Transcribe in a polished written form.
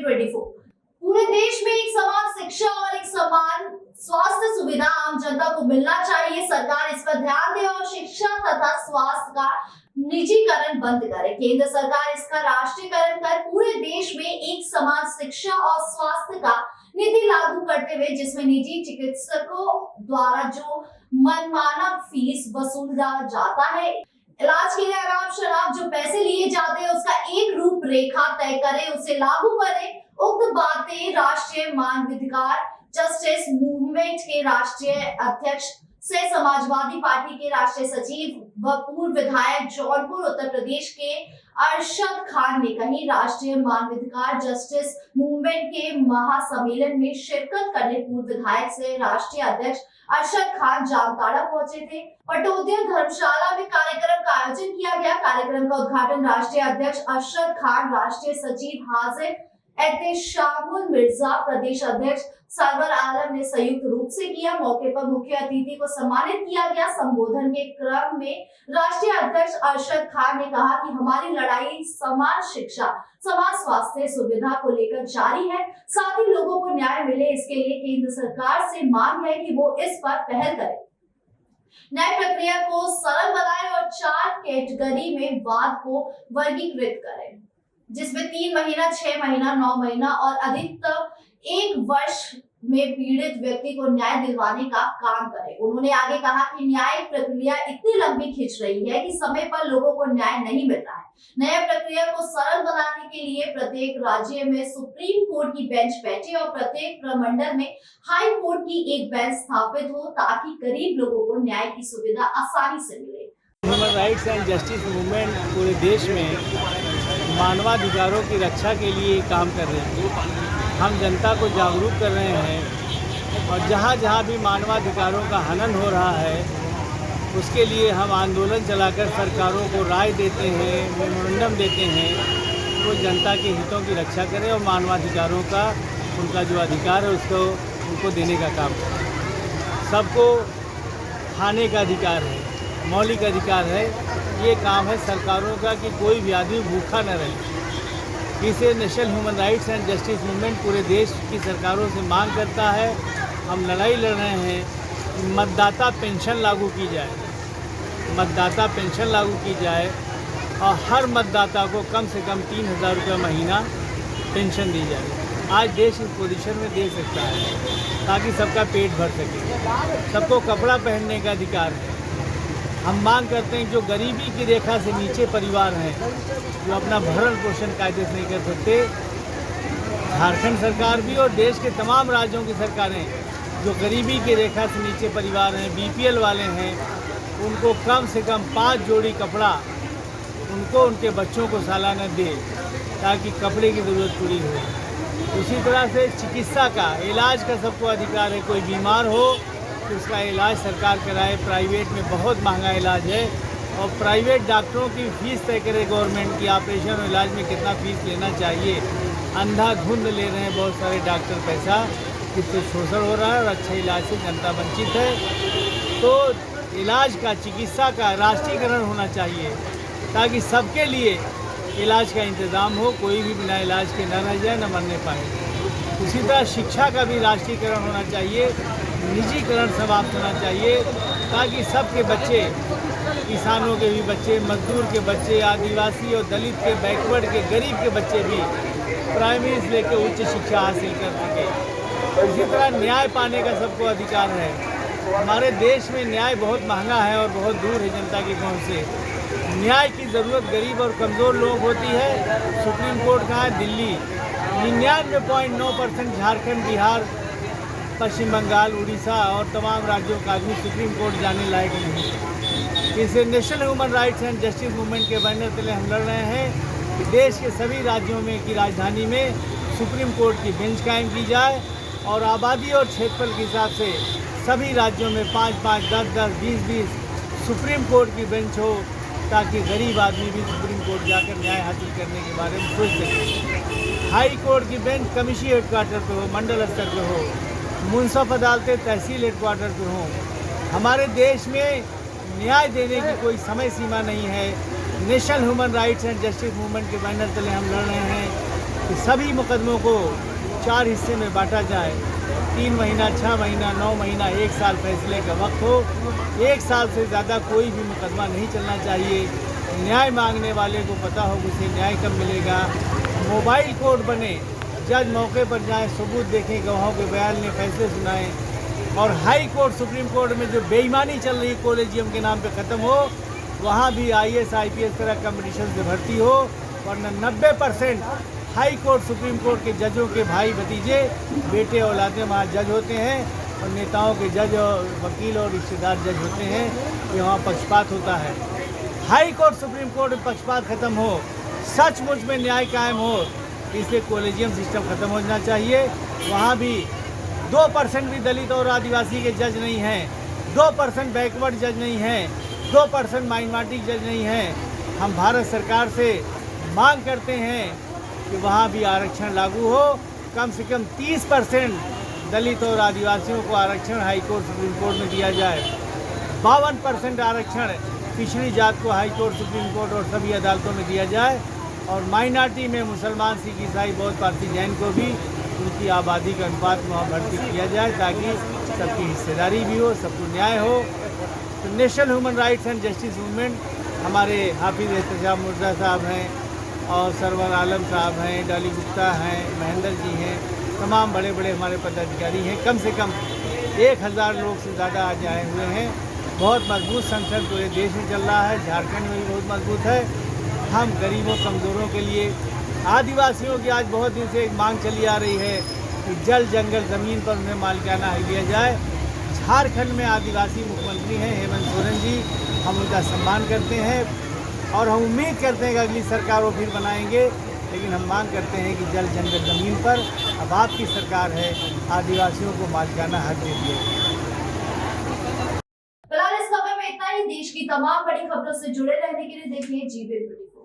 2024। पूरे देश में एक समान शिक्षा और एक समान स्वास्थ्य सुविधा आम जनता को मिलना चाहिए। सरकार इस पर ध्यान दे और शिक्षा तथा स्वास्थ्य का निजीकरण बंद करे। केंद्र सरकार इसका राष्ट्रीयकरण कर पूरे देश में एक समान शिक्षा और स्वास्थ्य का नीति लागू करते हुए, जिसमें निजी चिकित्सकों द्वारा जो मनमाना फीस वसूला जाता है, इलाज के लिए अनाप शनाप जो पैसे लिए जाते हैं, उसका एक रूपरेखा तय करे, उसे लागू करे। उक्त बातें राष्ट्रीय मानवाधिकार जस्टिस मूवमेंट के राष्ट्रीय अध्यक्ष से समाजवादी पार्टी के राष्ट्रीय सचिव व पूर्व विधायक जौनपुर उत्तर प्रदेश के अरशद खान ने कही। राष्ट्रीय मानवाधिकार जस्टिस मूवमेंट के महासम्मेलन में शिरकत करने पूर्व विधायक से राष्ट्रीय अध्यक्ष अरशद खान जामताड़ा पहुंचे थे। पटोदिया धर्मशाला में कार्यक्रम का आयोजन किया गया। कार्यक्रम का उद्घाटन राष्ट्रीय अध्यक्ष अरशद खान, राष्ट्रीय सचिव हाजिर एहतेशामुल मिर्जा, प्रदेश अध्यक्ष सरवर आलम ने संयुक्त रूप से किया। मौके पर मुख्य अतिथि को सम्मानित किया गया। संबोधन के क्रम में राष्ट्रीय अध्यक्ष अरशद खान ने कहा कि हमारी लड़ाई समान शिक्षा, समान स्वास्थ्य सुविधा को लेकर जारी है। साथ ही लोगों को न्याय मिले, इसके लिए केंद्र सरकार से मांग है कि वो इस पर पहल करे, न्याय प्रक्रिया को सरल बनाए और 4 कैटेगरी में वाद को वर्गीकृत करें, जिसमें 3 महीना, 6 महीना, 9 महीना और अधिकतम 1 वर्ष में पीड़ित व्यक्ति को न्याय दिलवाने का काम करे। उन्होंने आगे कहा कि न्याय प्रक्रिया इतनी लंबी खिंच रही है कि समय पर लोगों को न्याय नहीं मिल रहा है। न्याय प्रक्रिया को सरल बनाने के लिए प्रत्येक राज्य में सुप्रीम कोर्ट की बेंच बैठे और प्रत्येक प्रमंडल में हाई कोर्ट की एक बेंच स्थापित हो, ताकि गरीब लोगों को न्याय की सुविधा आसानी से मिले। Human rights and justice movement पूरे देश में मानवाधिकारों की रक्षा के लिए काम कर रहे हैं। हम जनता को जागरूक कर रहे हैं और जहाँ जहाँ भी मानवाधिकारों का हनन हो रहा है, उसके लिए हम आंदोलन चलाकर सरकारों को राय देते हैं, मेमोरेंडम देते हैं, वो जनता के हितों की रक्षा करें और मानवाधिकारों का उनका जो अधिकार है उसको उनको देने का काम करें। सबको खाने का अधिकार है, मौलिक अधिकार है। ये काम है सरकारों का कि कोई भी आदमी भूखा न रहे। इसे national human rights and justice movement पूरे देश की सरकारों से मांग करता है। हम लड़ाई लड़ रहे हैं, मतदाता पेंशन लागू की जाए, मतदाता पेंशन लागू की जाए और हर मतदाता को कम से कम 3,000 रुपये महीना पेंशन दी जाए। आज देश इस पोजीशन में दे सकता है ताकि सबका पेट भर सके। सबको कपड़ा पहनने का अधिकार है। हम मांग करते हैं जो गरीबी की रेखा से नीचे परिवार हैं, जो अपना भरण पोषण कायदे से नहीं कर सकते, झारखंड सरकार भी और देश के तमाम राज्यों की सरकारें जो गरीबी की रेखा से नीचे परिवार हैं, बीपीएल वाले हैं, उनको कम से कम 5 जोड़ी कपड़ा उनको उनके बच्चों को सालाना दे, ताकि कपड़े की ज़रूरत पूरी हो। उसी तरह से चिकित्सा का, इलाज का सबको अधिकार है। कोई बीमार हो तो उसका इलाज सरकार कराए। प्राइवेट में बहुत महंगा इलाज है और प्राइवेट डॉक्टरों की फ़ीस तय करे गवर्नमेंट की। ऑपरेशन और इलाज में कितना फ़ीस लेना चाहिए, अंधाधुंध ले रहे हैं बहुत सारे डॉक्टर पैसा, जिससे शोषण हो रहा है और अच्छे इलाज से जनता वंचित है। तो इलाज का, चिकित्सा का राष्ट्रीयकरण होना चाहिए ताकि सबके लिए इलाज का इंतज़ाम हो, कोई भी बिना इलाज के न रह जाए, न मरने पाए। उसी तरह शिक्षा का भी राष्ट्रीयकरण होना चाहिए, निजीकरण समाप्त होना चाहिए, ताकि सबके बच्चे, किसानों के भी बच्चे, मजदूर के बच्चे, आदिवासी और दलित के, बैकवर्ड के, गरीब के बच्चे भी प्राइमरी से लेकर उच्च शिक्षा हासिल कर सके। इसी तरह न्याय पाने का सबको अधिकार है। हमारे देश में न्याय बहुत महंगा है और बहुत दूर है जनता की पहुँच से। न्याय की ज़रूरत गरीब और कमज़ोर लोग होती है। सुप्रीम कोर्ट कहाँ है? दिल्ली। 99.9% झारखंड, बिहार, पश्चिम बंगाल, उड़ीसा और तमाम राज्यों का आदमी सुप्रीम कोर्ट जाने लायक नहीं है। इसे national human rights and justice movement के बैनर तले हम लड़ रहे हैं कि देश के सभी राज्यों में की राजधानी में सुप्रीम कोर्ट की बेंच कायम की जाए और आबादी और क्षेत्रफल के हिसाब से सभी राज्यों में 5-5, 10-10, 20-20 सुप्रीम कोर्ट की बेंच हो, ताकि गरीब आदमी भी सुप्रीम कोर्ट जाकर न्याय हासिल करने के बारे में सोच सके। हाई कोर्ट की बेंच कमिश्नरी हेडक्वार्टर पे हो, मंडल स्तर पे हो, मुंसफ अदालतें तहसील हेडक्वार्टर पे हों। हमारे देश में न्याय देने की कोई समय सीमा नहीं है। National human rights and justice movement के बैनर तले हम लड़ रहे हैं कि सभी मुकदमों को 4 हिस्से में बांटा जाए। 3 महीना, 6 महीना, 9 महीना, 1 साल फैसले का वक्त हो। 1 साल से ज़्यादा कोई भी मुकदमा नहीं चलना चाहिए। न्याय मांगने वाले को पता हो कि उसे न्याय कब मिलेगा। मोबाइल कोर्ट बने, जज मौके पर जाएं, सबूत देखें, गवाहों के बयान लें, फैसले सुनाएं। और हाई कोर्ट, सुप्रीम कोर्ट में जो बेईमानी चल रही कॉलेजियम के नाम पे ख़त्म हो। वहाँ भी IAS IPS तरह कंपटीशन से भर्ती हो। वरना 90% हाई कोर्ट, सुप्रीम कोर्ट के जजों के भाई भतीजे, बेटे औलादे वहाँ जज होते हैं। और नेताओं के जज और वकील और रिश्तेदार जज होते हैं कि वहाँ पक्षपात होता है। हाई कोर्ट, सुप्रीम कोर्ट में पक्षपात खत्म हो, सचमुच में न्याय कायम हो, इसलिए कॉलेजियम सिस्टम खत्म हो जाना चाहिए। वहाँ भी 2% भी दलित और आदिवासी के जज नहीं हैं, 2% बैकवर्ड जज नहीं हैं, 2% माइनॉरिटी जज नहीं हैं। हम भारत सरकार से मांग करते हैं कि वहाँ भी आरक्षण लागू हो। कम से कम 30% दलित और आदिवासियों को आरक्षण हाई कोर्ट, सुप्रीम कोर्ट में दिया जाए। 52% आरक्षण पिछड़ी जात को हाई कोर्ट, सुप्रीम कोर्ट और सभी अदालतों में दिया जाए। और माइनॉरिटी में मुसलमान, सिख, ईसाई, बौद्ध, पारसी, जैन को भी उनकी आबादी के अनुपात में वहाँ भर्ती किया जाए, ताकि सबकी हिस्सेदारी भी हो, सबको न्याय हो। तो national human rights and justice movement, हमारे हाफिज़ एहतशाम मिर्ज़ा साहब हैं और सरवर आलम साहब हैं, डॉली गुप्ता हैं, महेंद्र जी हैं, तमाम बड़े बड़े हमारे पदाधिकारी हैं। कम से कम 1000 लोग से ज़्यादा आज आए हुए हैं। बहुत मजबूत संगठन पूरे देश में चल रहा है, झारखंड में भी बहुत मजबूत है। हम गरीबों, कमज़ोरों के लिए, आदिवासियों की आज बहुत दिन से एक मांग चली आ रही है कि जल, जंगल, ज़मीन पर उन्हें मालिकाना हक दिया जाए। झारखंड में आदिवासी मुख्यमंत्री हैं हेमंत सोरेन जी, हम उनका सम्मान करते हैं और हम उम्मीद करते हैं कि अगली सरकार वो फिर बनाएंगे। लेकिन हम मांग करते हैं कि जल, जंगल, ज़मीन पर अब आपकी सरकार है, आदिवासियों को मालिकाना हक दे दिए। फिलहाल इस खबर में इतना ही। देश की तमाम बड़ी खबरों से जुड़े रहने के लिए देखिए जी24।